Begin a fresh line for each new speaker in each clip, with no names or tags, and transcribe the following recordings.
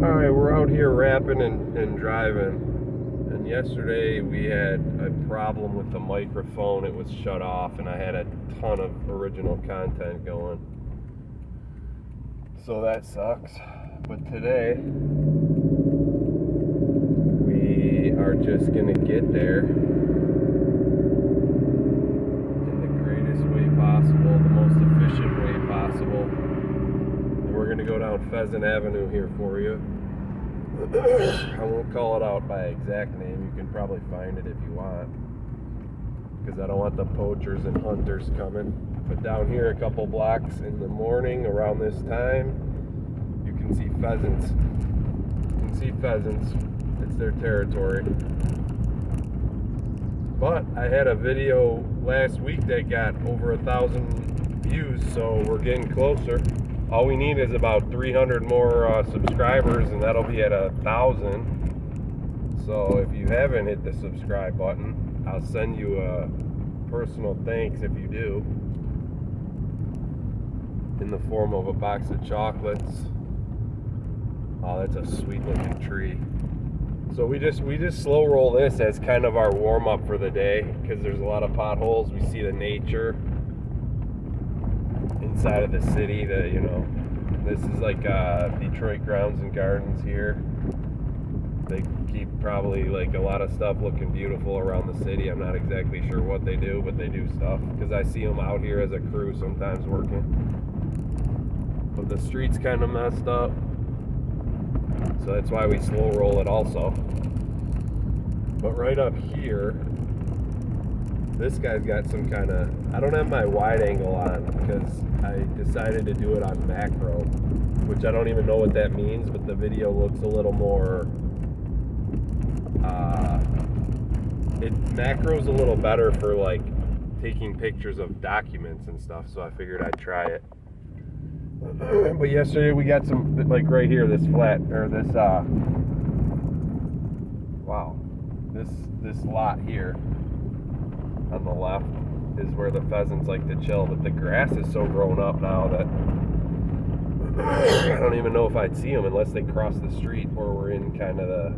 Alright, we're out here rapping and driving. And yesterday we had a problem with the microphone. It was shut off, and I had a ton of original content going. So that sucks. But today, we are just gonna get there in the greatest way possible, the most efficient way possible. And we're gonna go down Pheasant Avenue here for you. I won't call it out by exact name. You can probably find it if you want, because I don't want the poachers and hunters coming. But down here a couple blocks in the morning around this time, you can see pheasants. You can see pheasants. It's their territory. But I had a video last week that got over 1,000 views, so we're getting closer. All we need is about 300 more subscribers, and that'll be at 1,000. So if you haven't hit the subscribe button, I'll send you a personal thanks if you do, in the form of a box of chocolates. Oh, that's a sweet looking tree. So we just slow roll this as kind of our warm up for the day, because there's a lot of potholes. We see the nature inside of the city. That, you know, this is like Detroit Grounds and Gardens here. They keep probably like a lot of stuff looking beautiful around the city. I'm not exactly sure what they do, but they do stuff, because I see them out here as a crew sometimes working. But the street's kind of messed up, so that's why we slow roll it also. But right up here, this guy's got some kind of, I don't have my wide angle on because I decided to do it on macro, which I don't even know what that means, but the video looks a little more, macro's a little better for like taking pictures of documents and stuff, so I figured I'd try it. But yesterday we got some, like right here, this flat, or this, this lot here on the left is where the pheasants like to chill, but the grass is so grown up now that I don't even know if I'd see them unless they cross the street or we're in kind of the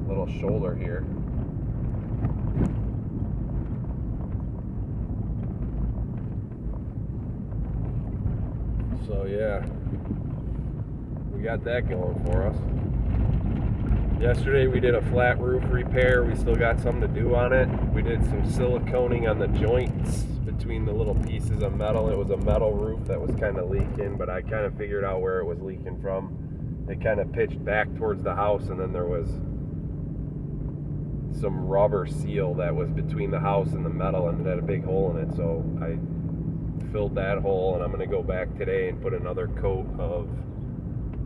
little shoulder here. So yeah, we got that going for us. Yesterday we did a flat roof repair. We still got some to do on it. We did some siliconing on the joints between the little pieces of metal. It was a metal roof that was kind of leaking, but I kind of figured out where it was leaking from. It kind of pitched back towards the house, and then there was some rubber seal that was between the house and the metal, and it had a big hole in it. So I filled that hole, and I'm going to go back today and put another coat of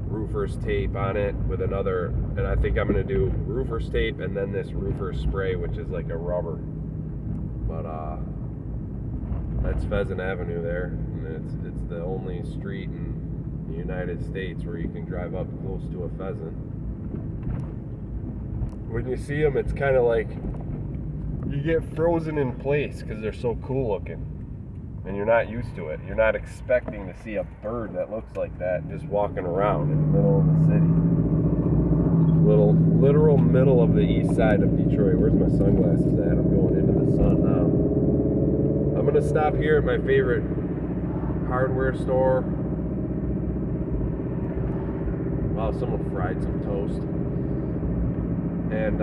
roofer's tape on it with another, and I think I'm going to do roofer's tape and then this roofer's spray, which is like a rubber. But that's Pheasant Avenue there, and it's the only street in the United States where you can drive up close to a pheasant. When you see them, it's kind of like you get frozen in place because they're so cool looking, and you're not used to it. You're not expecting to see a bird that looks like that just walking around in the middle of the city. Literal middle of the east side of Detroit. Where's my sunglasses at? I'm going into the sun now. I'm going to stop here at my favorite hardware store. Wow, someone fried some toast. And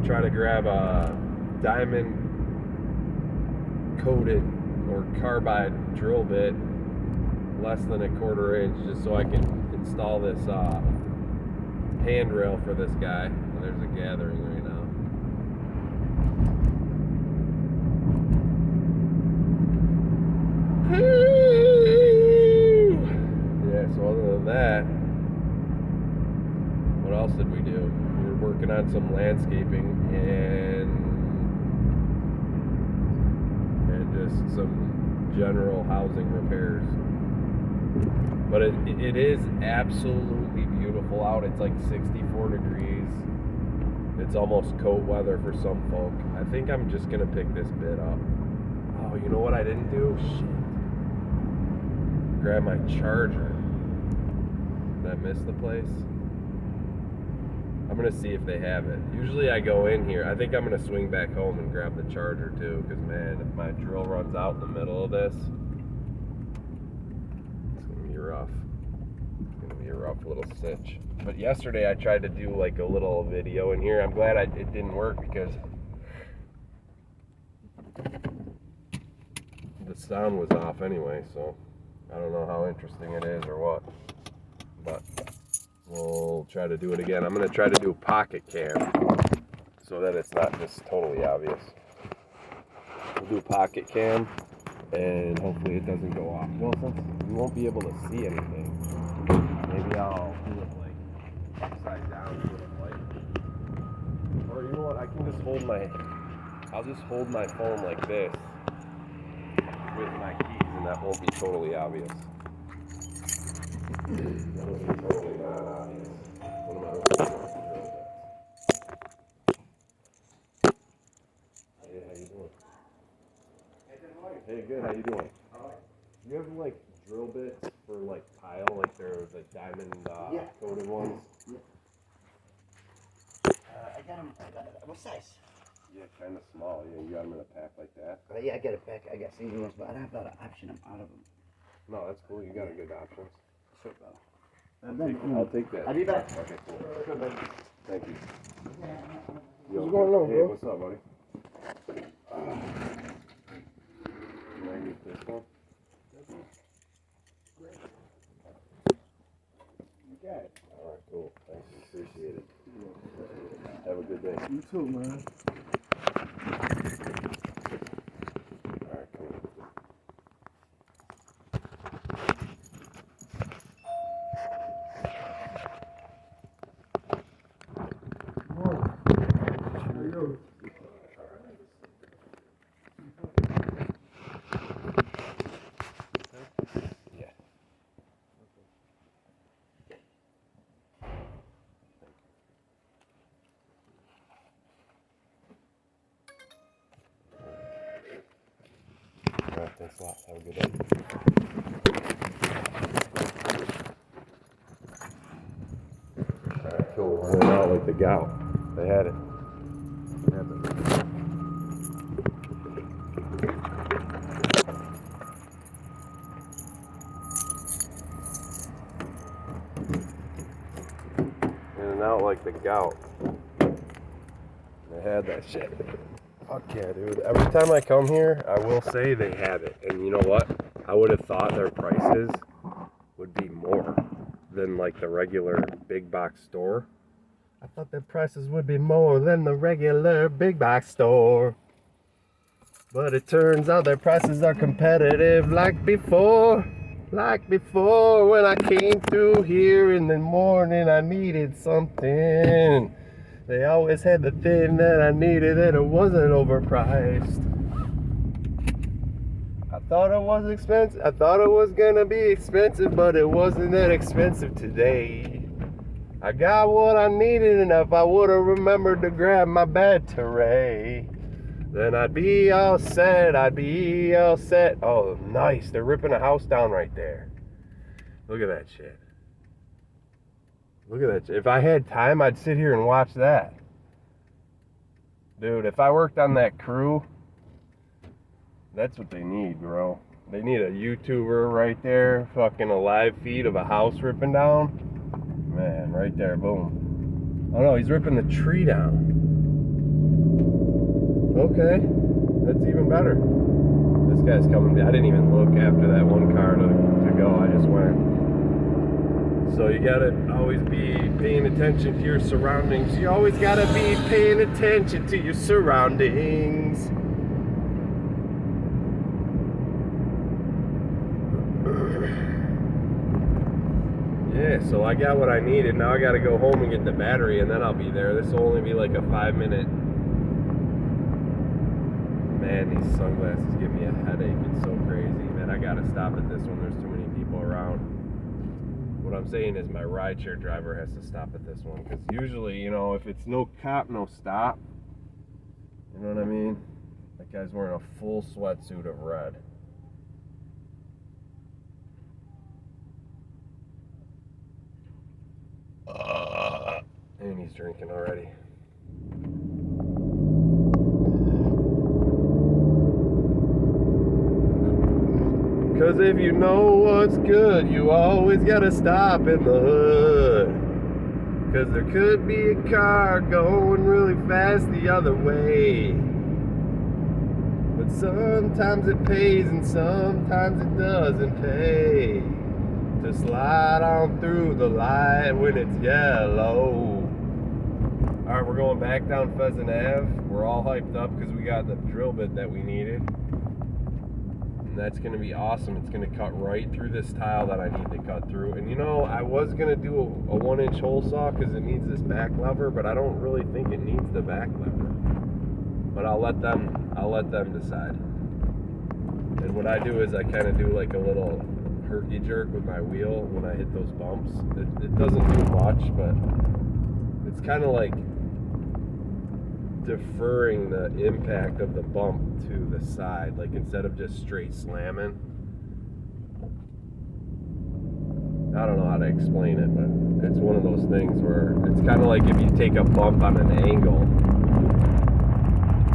try to grab a diamond coated or carbide drill bit, less than a 1/4 inch, just so I can install this handrail for this guy. There's a gathering right now. Yeah, so other than that, what else did we do? We were working on some landscaping and just some general housing repairs. But it is absolutely beautiful out. It's like 64 degrees. It's almost coat weather for some folk. I think I'm just gonna pick this bit up. Oh, you know what I didn't do? Shit. Grab my charger. Did I miss the place? I'm gonna see if they have it. Usually I go in here. I think I'm gonna swing back home and grab the charger too, because man, if my drill runs out in the middle of this, it's gonna be rough. It's gonna be a rough little stitch. But yesterday I tried to do like a little video in here. I'm glad it didn't work because the sound was off anyway, so I don't know how interesting it is or what, but we'll try to do it again. I'm going to try to do a pocket cam so that it's not just totally obvious. We'll do a pocket cam and hopefully it doesn't go off. Well, since you won't be able to see anything, maybe I'll do it like upside down with a light. Or you know what, I can just I'll just hold my phone like this with my keys and that won't be totally obvious. That will be totally not obvious. What am I looking for? Hey, how you doing? Hey, good, how you doing? You have like drill bits for like pile, like they're the diamond coated ones?
Yeah. I got them. What size?
Yeah, kind of small. Yeah, you got them in a pack like that?
Yeah, I got it back. I got single ones, but I have that option. I'm out of them.
No, that's cool. You got a good options.
Sure, bro.
I'll take that.
I'll be back.
Okay, cool.
Sure, buddy.
Thank you.
What's going on,
hey,
bro?
What's up, buddy? Can I get this one?
You got it.
All right, cool. Thank you. Appreciate it. Have a good day.
You too, man.
All right, cool.
How you doing?
Yeah. All right, thanks a lot. Have a good day. All right, cool. Running out like the gout. They had it. In and out like the gout. They had that shit. Fuck yeah, dude. Every time I come here, I will say they have it. And you know what? I would have thought their prices would be more than like the regular big box store. I thought their prices would be more than the regular big box store. But it turns out their prices are competitive like before. Like before when I came through here in the morning, I needed something. They always had the thing that I needed and it wasn't overpriced. I thought it was expensive. I thought it was gonna be expensive, but it wasn't that expensive today. I got what I needed, and if I would have remembered to grab my battery, then I'd be all set. I'd be all set. Oh, nice. They're ripping a house down right there. Look at that shit. Look at that shit. If I had time, I'd sit here and watch that. Dude, if I worked on that crew, that's what they need, bro. They need a YouTuber right there, fucking a live feed of a house ripping down. Man, right there, boom. Oh no, he's ripping the tree down. Okay, that's even better. This guy's coming. I didn't even look after that one car to go. I just went. So you gotta always be paying attention to your surroundings. You always gotta be paying attention to your surroundings. Yeah, so I got what I needed. Now I gotta go home and get the battery and then I'll be there. This will only be like a 5-minute. Man, these sunglasses give me a headache. It's so crazy, man. I gotta stop at this one. There's too many people around. What I'm saying is my rideshare driver has to stop at this one. Because usually, you know, if it's no cop, no stop. You know what I mean? That guy's wearing a full sweatsuit of red. And he's drinking already. Cause if you know what's good, you always gotta stop in the hood. Cause there could be a car going really fast the other way. But sometimes it pays and sometimes it doesn't pay to slide on through the light when it's yellow. Alright, we're going back down Pheasant Ave. We're all hyped up because we got the drill bit that we needed. And that's going to be awesome. It's going to cut right through this tile that I need to cut through. And you know, I was going to do a 1-inch hole saw because it needs this back lever, but I don't really think it needs the back lever. But I'll let them decide. And what I do is I kind of do like a little herky jerk with my wheel when I hit those bumps. It doesn't do much, but it's kind of like deferring the impact of the bump to the side, like instead of just straight slamming. I don't know how to explain it, but it's one of those things where it's kind of like if you take a bump on an angle.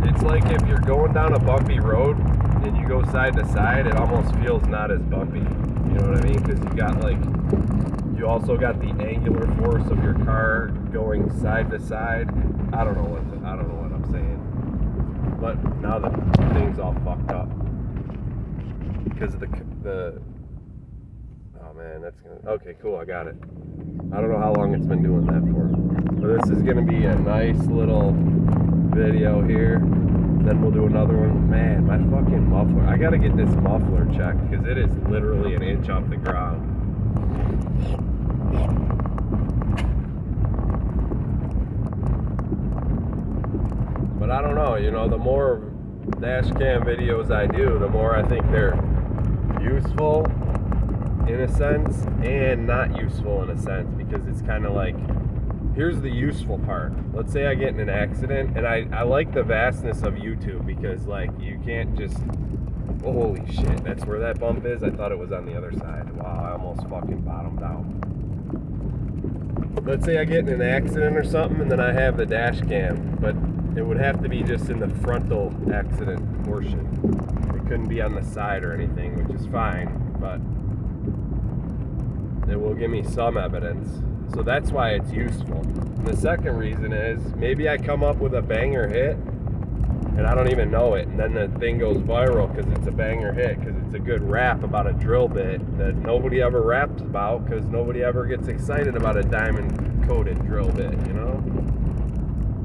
It's like if you're going down a bumpy road and you go side to side, it almost feels not as bumpy. You know what I mean? Because you also got the angular force of your car going side to side. I don't know what I'm saying. But now the thing's all fucked up because of the. Oh man, that's gonna. Okay, cool. I got it. I don't know how long it's been doing that for, but this is gonna be a nice little video here. Then we'll do another one. Man, my fucking muffler. I gotta get this muffler checked because it is literally an inch off the ground. But I don't know, you know, the more DashCam videos I do, the more I think they're useful in a sense and not useful in a sense, because it's kind of like, here's the useful part. Let's say I get in an accident, and I like the vastness of YouTube because, like, you can't just, oh, holy shit, that's where that bump is? I thought it was on the other side. Wow, I almost fucking bottomed out. Let's say I get in an accident or something, and then I have the dash cam, but it would have to be just in the frontal accident portion. It couldn't be on the side or anything, which is fine, but it will give me some evidence. So that's why it's useful. And the second reason is maybe I come up with a banger hit and I don't even know it, and then the thing goes viral because it's a banger hit, because it's a good rap about a drill bit that nobody ever raps about because nobody ever gets excited about a diamond coated drill bit, you know?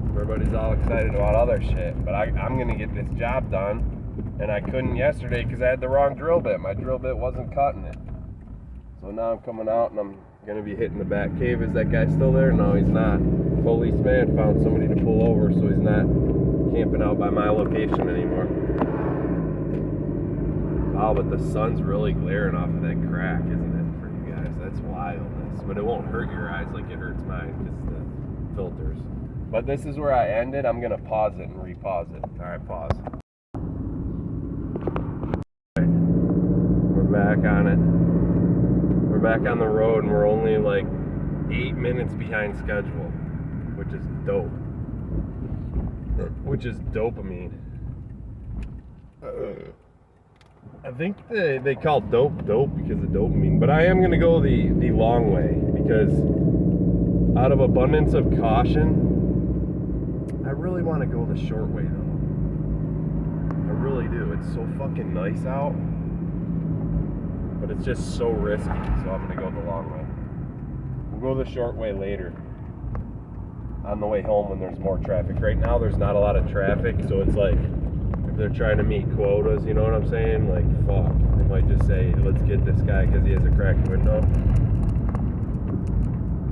Everybody's all excited about other shit, but I'm gonna get this job done, and I couldn't yesterday because I had the wrong drill bit. My drill bit wasn't cutting it. So now I'm coming out and I'm gonna be hitting the back cave. Is that guy still there? No, he's not. Policeman found somebody to pull over, so he's not camping out by my location anymore. Wow, but the sun's really glaring off of that crack, isn't it, for you guys? That's wildness. But it won't hurt your eyes like it hurts mine because the filters. But this is where I ended. I'm gonna pause it and repause it. All right, pause. Okay. We're back on it. We're back on the road, and we're only like 8 minutes behind schedule, which is dope. Which is dopamine. I think they call dope because of dopamine, but I am gonna go the long way because out of abundance of caution, I really want to go the short way though. I really do. It's so fucking nice out, but it's just so risky, so I'm gonna go the long way. We'll go the short way later, on the way home when there's more traffic. Right now there's not a lot of traffic, so it's like if they're trying to meet quotas, you know what I'm saying? Like, fuck, they might just say, let's get this guy because he has a cracked window.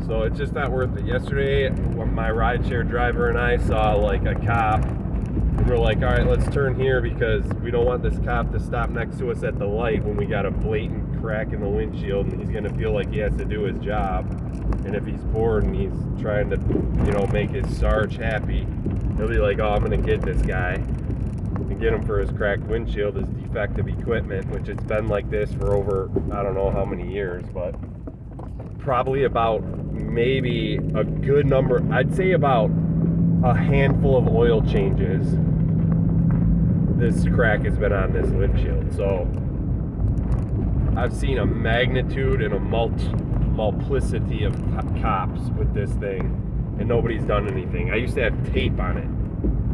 So it's just not worth it. Yesterday, my rideshare driver and I saw like a cop, and we're like, all right, let's turn here because we don't want this cop to stop next to us at the light when we got a blatant crack in the windshield, and he's gonna feel like he has to do his job. And if he's bored and he's trying to, you know, make his Sarge happy, he'll be like, oh, I'm gonna get this guy and get him for his cracked windshield, his defective equipment, which it's been like this for over, I don't know how many years, but probably about maybe a good number, I'd say about a handful of oil changes this crack has been on this windshield. So I've seen a magnitude and a multiplicity of cops with this thing, and nobody's done anything. I used to have tape on it,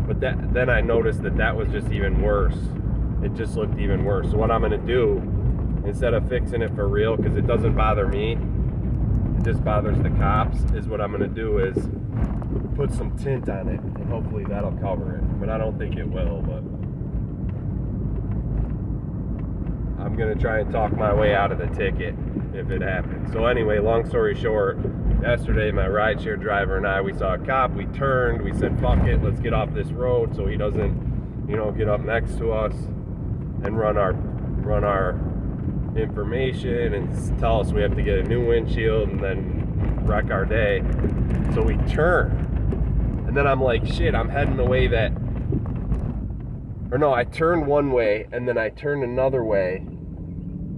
but then I noticed that was just even worse. It just looked even worse. So what I'm going to do, instead of fixing it for real, because it doesn't bother me, it just bothers the cops, is what I'm going to do is put some tint on it, and hopefully that'll cover it. But I don't think it will, but I'm going to try and talk my way out of the ticket if it happens. So anyway, long story short, yesterday my rideshare driver and I, we saw a cop, we turned, we said, fuck it, let's get off this road so he doesn't, get up next to us and run our information and tell us we have to get a new windshield and then wreck our day. So we turn, and then I'm like, shit, I'm heading the way that, or no, I turned one way and then I turned another way,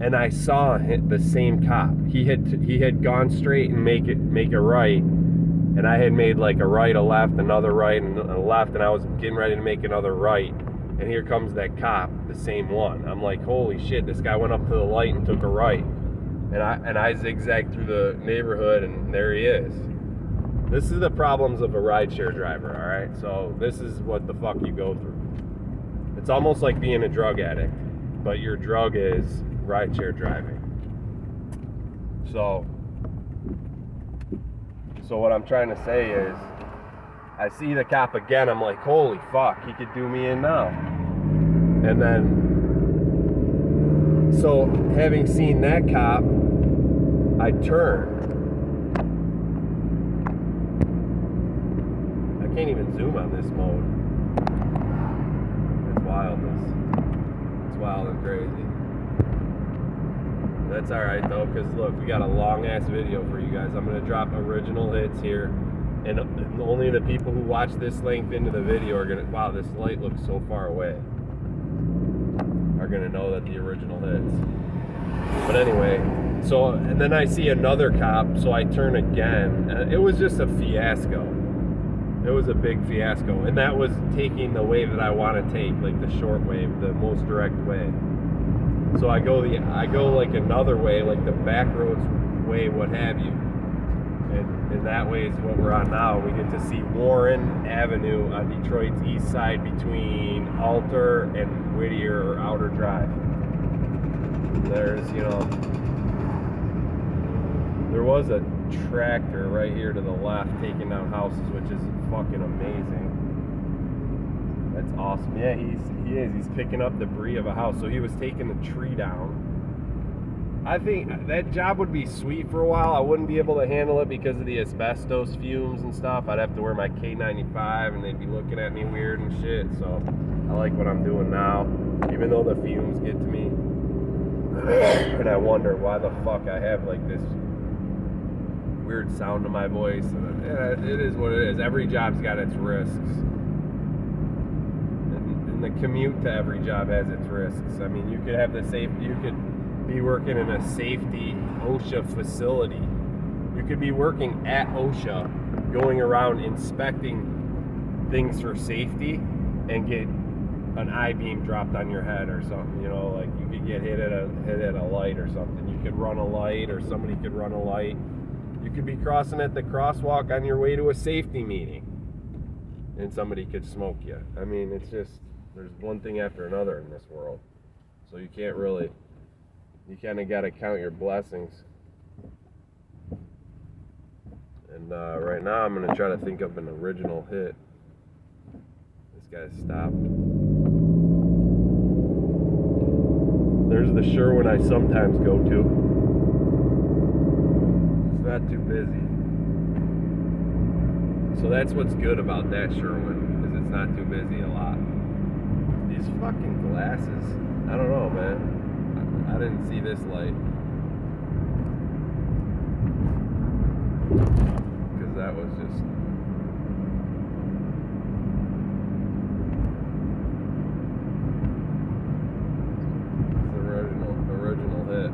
and I saw the same cop. He had gone straight and make a right, and I had made like a right, a left, another right, and a left, and I was getting ready to make another right. And here comes that cop, the same one. I'm like, holy shit, this guy went up to the light and took a right. And I zigzagged through the neighborhood, and there he is. This is the problems of a rideshare driver, all right? So this is what the fuck you go through. It's almost like being a drug addict, but your drug is rideshare driving. So what I'm trying to say is, I see the cop again, I'm like, holy fuck, he could do me in now. And then, so having seen that cop, I turned. I can't even zoom on this mode. It's wildness. It's wild and crazy. That's alright though, because look, we got a long ass video for you guys. I'm going to drop original hits here. And only the people who watch this length into the video are gonna, wow, this light looks so far away, are gonna know that the original hits. But anyway, so, and then I see another cop, so I turn again, and it was just a fiasco. It was a big fiasco, and that was taking the way that I want to take, like the short way, the most direct way. So I go like another way, like the back roads way, what have you. And that way is what we're on now. We get to see Warren Avenue on Detroit's east side between Alter and Whittier, or Outer Drive. There's, there was a tractor right here to the left taking down houses, which is fucking amazing. That's awesome. Yeah, he is. He's picking up debris of a house. So he was taking the tree down. I think that job would be sweet for a while. I wouldn't be able to handle it because of the asbestos fumes and stuff. I'd have to wear my K95 and they'd be looking at me weird and shit. So I like what I'm doing now, even though the fumes get to me. And I wonder why the fuck I have like this weird sound to my voice. Yeah, it is what it is. Every job's got its risks. And the commute to every job has its risks. I mean, you could have you could be working in a safety OSHA facility. You could be working at OSHA, going around inspecting things for safety, and get an I-beam dropped on your head or something. Like you could get hit at a light or something. You could run a light, or somebody could run a light. You could be crossing at the crosswalk on your way to a safety meeting, and somebody could smoke you. I mean, it's just, there's one thing after another in this world. So you can't really, you kind of got to count your blessings. And right now I'm going to try to think of an original hit. This guy stopped. There's the Sherwin I sometimes go to. It's not too busy. So that's what's good about that Sherwin, is it's not too busy a lot. These fucking glasses, I don't know, man. I didn't see this light. Because that was just... It's the original hit.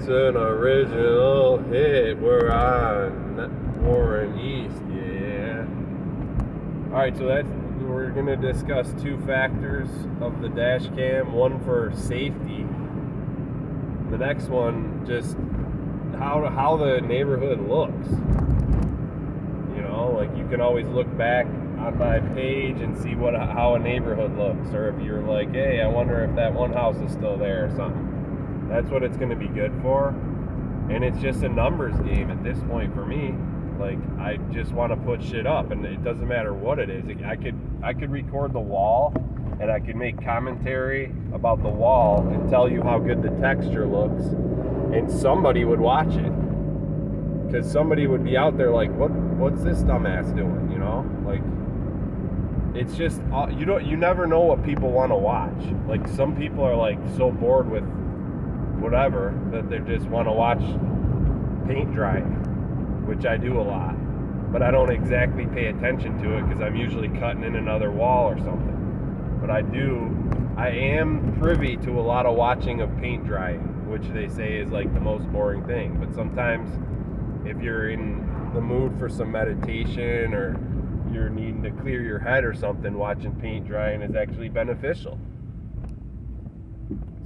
It's an original hit. We're on Warren East, yeah. Alright, so we're going to discuss two factors of the dash cam. One for safety. The next one, just how the neighborhood looks. You know, like you can always look back on my page and see how a neighborhood looks, or if you're like, hey, I wonder if that one house is still there or something. That's what it's going to be good for. And it's just a numbers game at this point for me. Like, I just want to put shit up, and it doesn't matter what it is. I could record the wall, and I could make commentary about the wall and tell you how good the texture looks, and somebody would watch it. Because somebody would be out there like, what's this dumbass doing, you know? Like, it's just, you never know what people want to watch. Like, some people are like so bored with whatever that they just want to watch paint drying, which I do a lot. But I don't exactly pay attention to it because I'm usually cutting in another wall or something. But I am privy to a lot of watching of paint drying, which they say is like the most boring thing. But sometimes if you're in the mood for some meditation or you're needing to clear your head or something, watching paint drying is actually beneficial.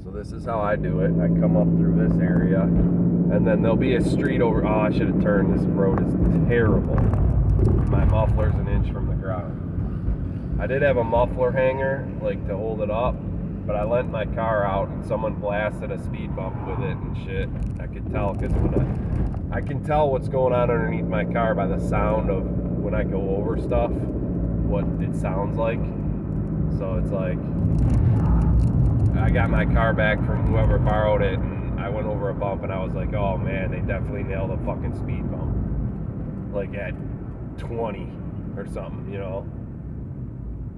So this is how I do it. I come up through this area, and then there'll be a street over. Oh, I should have turned. This road is terrible. My muffler's an inch from the ground. I did have a muffler hanger, like, to hold it up, but I lent my car out, and someone blasted a speed bump with it and shit. I could tell, because I can tell what's going on underneath my car by the sound of when I go over stuff, what it sounds like. So it's like, I got my car back from whoever borrowed it, and I went over a bump, and I was like, oh man, they definitely nailed a fucking speed bump. Like at 20 or something, you know?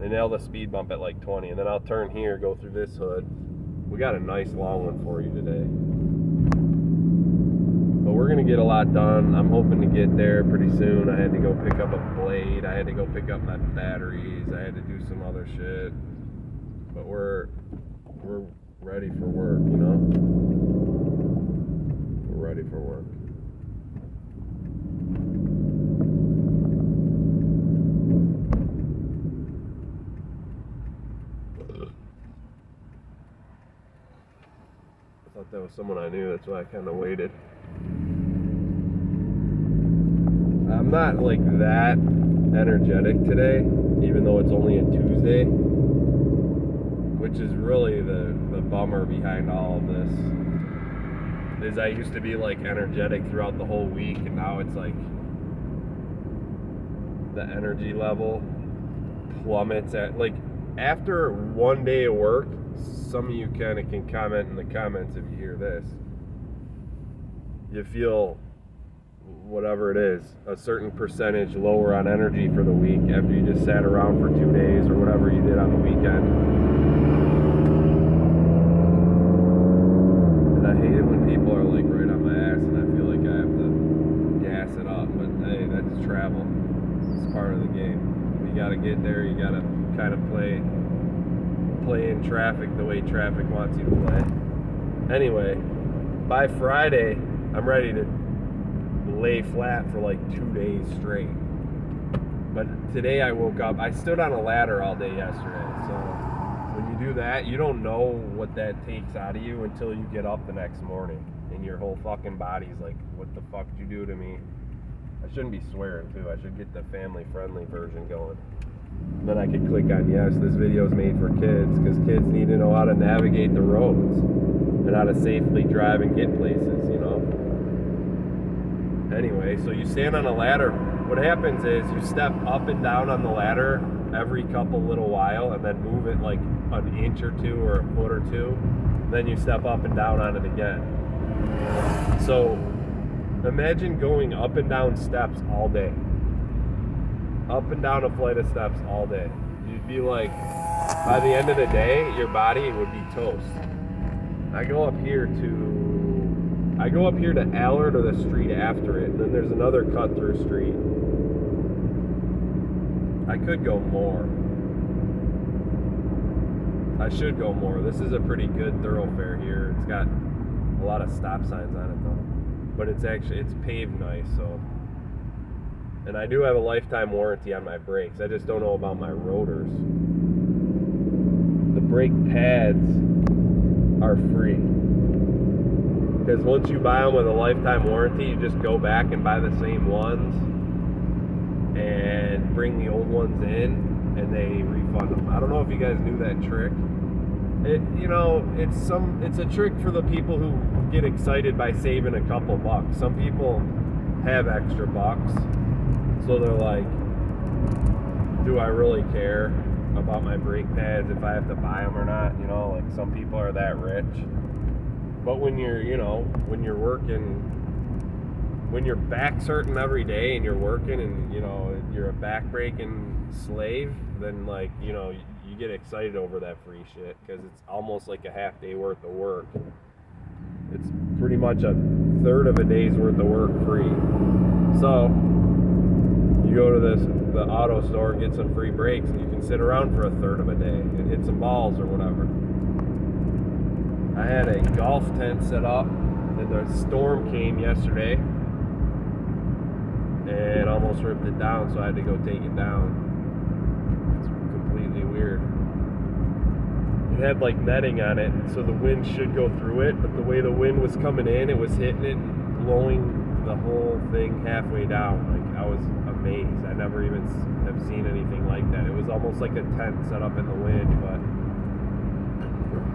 They nailed a speed bump at like 20, and then I'll turn here, go through this hood. We got a nice long one for you today. But we're gonna get a lot done. I'm hoping to get there pretty soon. I had to go pick up a blade. I had to go pick up my batteries. I had to do some other shit. But we're ready for work, you know? We're ready for work. I thought that was someone I knew, that's why I kind of waited. I'm not like that energetic today, even though it's only a Tuesday, which is really the bummer behind all of this. Is I used to be like energetic throughout the whole week, and now it's like the energy level plummets at, like, after one day of work. Some of you kind of can comment in the comments if you hear this. You feel, whatever it is, a certain percentage lower on energy for the week after you just sat around for 2 days or whatever you did on the weekend. And I hate it when people are like right on my ass and I feel like I have to gas it up. But hey, that's travel. It's part of the game. You gotta get there, you gotta kind of play in traffic the way traffic wants you to play. Anyway, by Friday, I'm ready to lay flat for like 2 days straight. But today I woke up, I stood on a ladder all day yesterday. So when you do that, you don't know what that takes out of you until you get up the next morning. And your whole fucking body's like, what the fuck did you do to me? I shouldn't be swearing too. I should get the family-friendly version going. Then I could click on yes, this video is made for kids, because kids need to know how to navigate the roads and how to safely drive and get places, you know? Anyway, so you stand on a ladder. What happens is you step up and down on the ladder every couple little while and then move it like an inch or two or a foot or two. Then you step up and down on it again. So imagine going up and down steps all day. Up and down a flight of steps all day. You'd be like, by the end of the day, your body would be toast. I go up here to Allard or the street after it, and then there's another cut-through street. I could go more. I should go more. This is a pretty good thoroughfare here. It's got A lot of stop signs on it though. But it's paved nice, so. And I do have a lifetime warranty on my brakes. I just don't know about my rotors. The brake pads are free. Because once you buy them with a lifetime warranty, you just go back and buy the same ones and bring the old ones in and they refund them. I don't know if you guys knew that trick. It's a trick for the people who get excited by saving a couple bucks. Some people have extra bucks, so they're like, do I really care about my brake pads if I have to buy them or not? Like some people are that rich. But when you're working, when your back's hurting every day and you're working and you're a back breaking slave, then you get excited over that free shit because it's almost like a half day worth of work. It's pretty much a third of a day's worth of work free. So you go to the auto store, get some free brakes, and you can sit around for a third of a day and hit some balls or whatever. I had a golf tent set up and the storm came yesterday and almost ripped it down, so I had to go take it down. It's completely weird. It had like netting on it, so the wind should go through it, but the way the wind was coming in, it was hitting it and blowing the whole thing halfway down. Like, I was amazed. I never even have seen anything like that. It was almost like a tent set up in the wind, but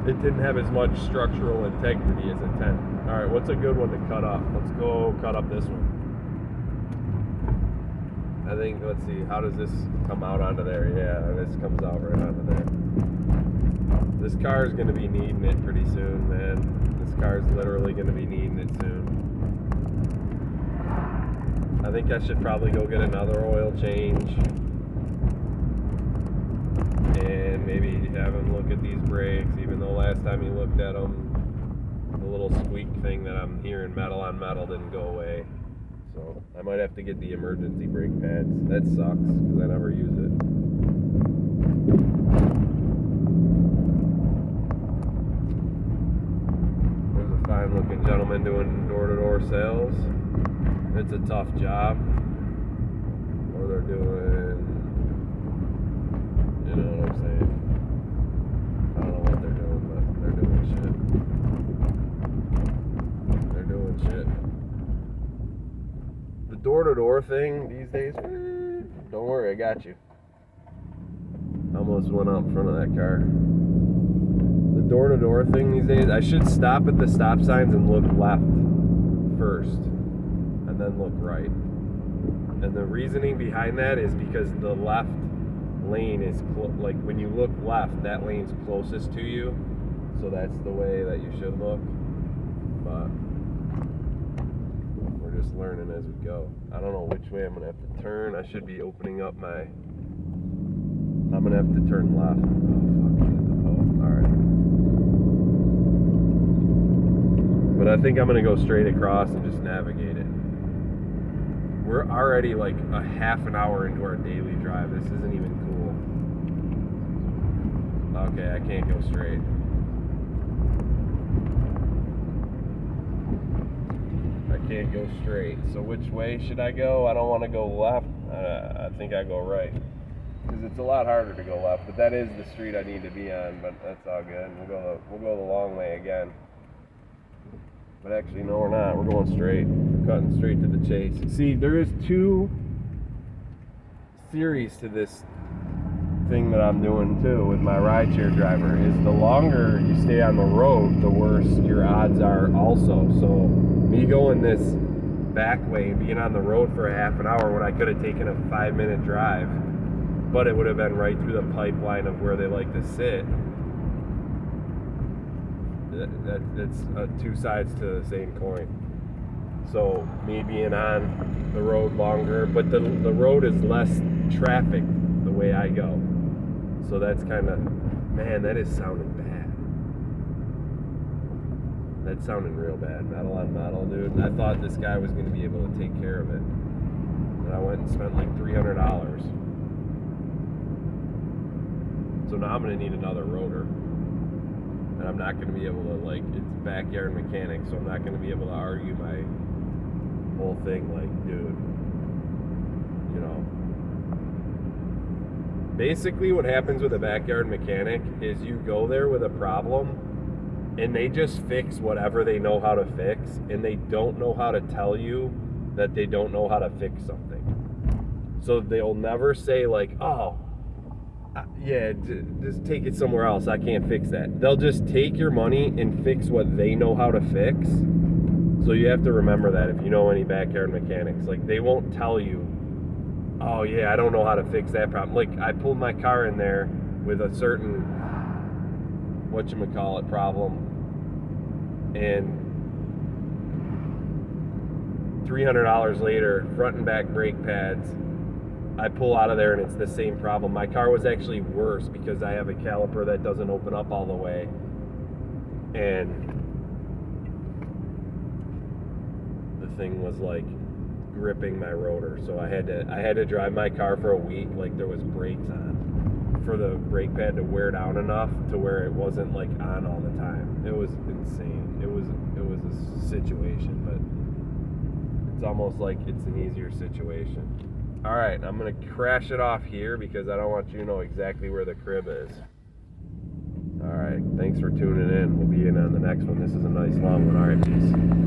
it didn't have as much structural integrity as a tent. All right, what's a good one to cut up? Let's go cut up this one. I think, let's see, how does this come out onto there? Yeah, this comes out right onto there. This car is going to be needing it pretty soon, man. This car is literally going to be needing it soon. I think I should probably go get another oil change and maybe have him look at these brakes, even though last time he looked at them, the little squeak thing that I'm hearing metal on metal didn't go away. So I might have to get the emergency brake pads. That sucks because I never use it. There's a fine looking gentleman doing door-to-door sales. It's a tough job. Or they're doing, you know what I'm saying? I don't know what they're doing, but they're doing shit. They're doing shit. The door-to-door thing these days, don't worry, I got you. Almost went out in front of that car. The door-to-door thing these days, I should stop at the stop signs and look left first, and then look right. And the reasoning behind that is because the left lane is, like when you look left, that lane's closest to you, so that's the way that you should look. But we're just learning as we go. I don't know which way I'm gonna have to turn. I should be opening up my, I'm gonna have to turn left. Oh, alright. But I think I'm gonna go straight across and just navigate it. We're already like a half an hour into our daily drive. This isn't even cool. Okay, I can't go straight. I can't go straight. So which way should I go? I don't want to go left. I think I go right. Because it's a lot harder to go left. But that is the street I need to be on. But that's all good. We'll go the long way again. But actually, no, we're not. We're going straight. We're cutting straight to the chase. See, there is two theories to this thing that I'm doing too with my rideshare driver. Is the longer you stay on the road, the worse your odds are also. So me going this back way and being on the road for a half an hour when I could have taken a 5-minute drive, but it would have been right through the pipeline of where they like to sit. That's two sides to the same coin. So me being on the road longer, but the road is less traffic the way I go. So that's kind of, man, that is sounding bad. That's sounding real bad. Metal on metal, dude. I thought this guy was going to be able to take care of it. And I went and spent like $300. So now I'm going to need another rotor. And I'm not going to be able to, like, it's backyard mechanics, so I'm not going to be able to argue my whole thing, like, dude, you know. Basically, what happens with a backyard mechanic is you go there with a problem, and they just fix whatever they know how to fix, and they don't know how to tell you that they don't know how to fix something. So they'll never say, like, oh, yeah, just take it somewhere else. I can't fix that. They'll just take your money and fix what they know how to fix. So you have to remember that if you know any backyard mechanics. Like, they won't tell you, oh, yeah, I don't know how to fix that problem. Like, I pulled my car in there with a certain, whatchamacallit, problem. And $300 later, front and back brake pads, I pull out of there and it's the same problem. My car was actually worse because I have a caliper that doesn't open up all the way. And the thing was like gripping my rotor. So I had to drive my car for a week like there was brakes on, for the brake pad to wear down enough to where it wasn't like on all the time. It was insane. It was a situation, but it's almost like it's an easier situation. All right, I'm going to crash it off here because I don't want you to know exactly where the crib is. All right, thanks for tuning in. We'll be in on the next one. This is a nice long one. All right, peace.